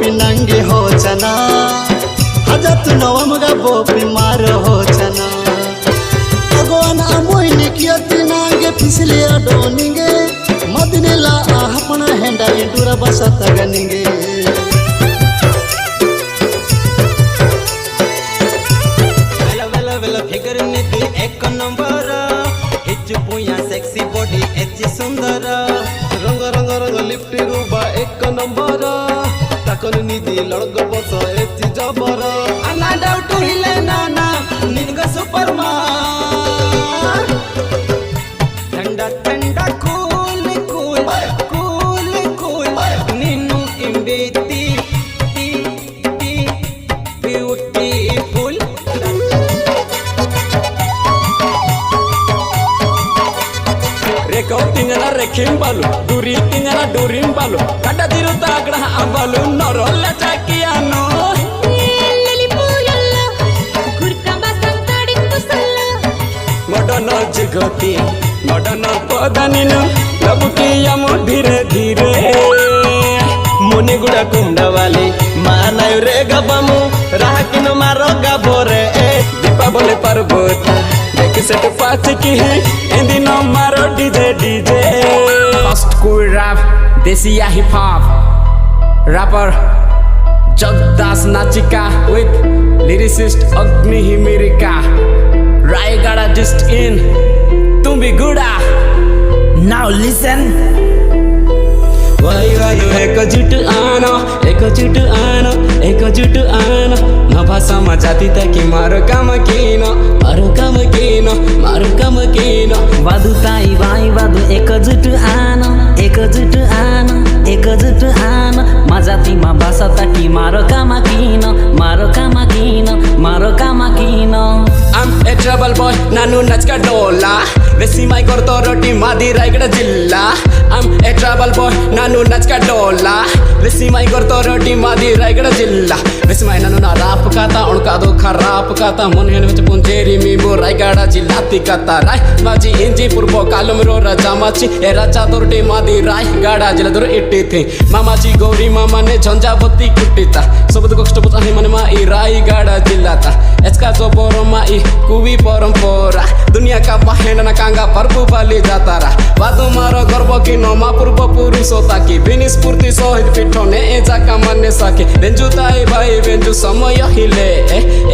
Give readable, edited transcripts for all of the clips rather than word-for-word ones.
बोपी नंगे हो चना हजत नवमगा बोपी मार हो चना भगवान अमोइनी कियति नागे फिसले अडोनिगे मदनेला आहपना हेंडा इंडुरा बसत गनिगे वेला फिगर निधि एक नंबर हिच पुया सेक्सी बॉडी एच सुंदर रंग रंग रंग लिफ्टी रूबा एक नंबर ताकन निधि लड़क बस एच जबर अना डाउट हिले नाना निनग सुपरमान ठंडा ठंडा कूल कूल कूल कूल निन्नु इंबेती टी टी beautiful Rekau tinggal rekim balu, duri tinggal durim balu, kada diru tagra ambalu, norol cakiano. Modern jagati, modern podaninu, labuki yamu dhire dhire. Muni guda kunda wali, mana yure gabamu, rahakinu maro gabore. Dipa bole parbota. Set party ki indi no maro DJ DJ First cool rap Desiya hip hop Rapper Jagdas Nachika with lyricist Agni Himirika Raigada just in Tumbi Guda Now listen Why eko jutu ano Mabasa majati taki maro kama kino Vadu tai vai vadu ekajut ano Majati mabasa taki maro kama kino I'm a trouble boy nanu nachka dola Vesi mai gorto roti madi raigada jilla I'm a trouble boy nanu nachka dola Vesi mai gorto roti madi raigada jilla Vesi mai nanu na rap kata unka do kharap kata mon hen vich punjeri mi bo raigada jilla ti kata rai maji inji purbo kalum ro raja machi e raja dorti madi raigada jilla dur itti thi mama ji gauri mama ne jhanja batti kuttita sobud koshto puchahi man ma i raigada jilla ta eska jo boroma i kuvi परंपरा दुनिया का पहन न कांगा पर्व बाली जातारा वादो मारो गर्व की नोमा पूर्व पुरुषोता की बिनी स्फूर्ति सहित पीठने एजा का माने सके बेंजु ताई भाई बेंजु समय हिले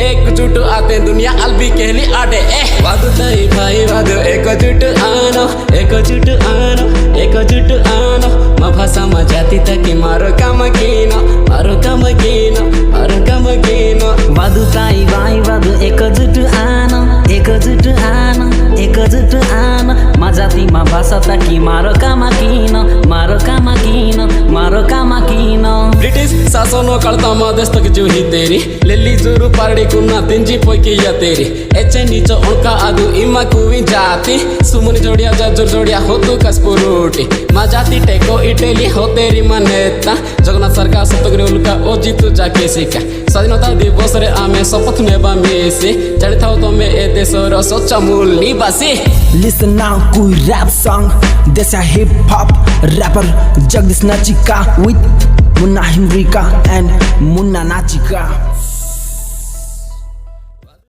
एकजुट आते दुनिया अलबी कहली आडे वादो ताई भाई वादो एकजुट आनो मा भाषा मा जाति तकी मारो काम कीनो Vadu tai vai vadu ekajut ano Majati mabasa taki maro kama kino British शासनो कळता मा देश तक जो ही तेरी लेली जुरु पारडी कुन्ना तिंजी पोकी या तेरी एचे नीचो उनका आदु इमा कुवी जाती सुमुनि जोड़िया जजुर जोड़िया हो तू कसपुरुटी मा जाती टेको इटेली हो तेरी मानेता जगन्नाथ सरकार सतगरे उल्का ओ जीतु जाके सिका स्वाधीनता दिवस रे आमे शपथ नेबा मिसी जानि थाओ तमे ए देशर सच्चा मूल निवासी Listen now, cool rap song. This a hip hop rapper Jagdish Nachika with Munna Himrika and Munna Nachika.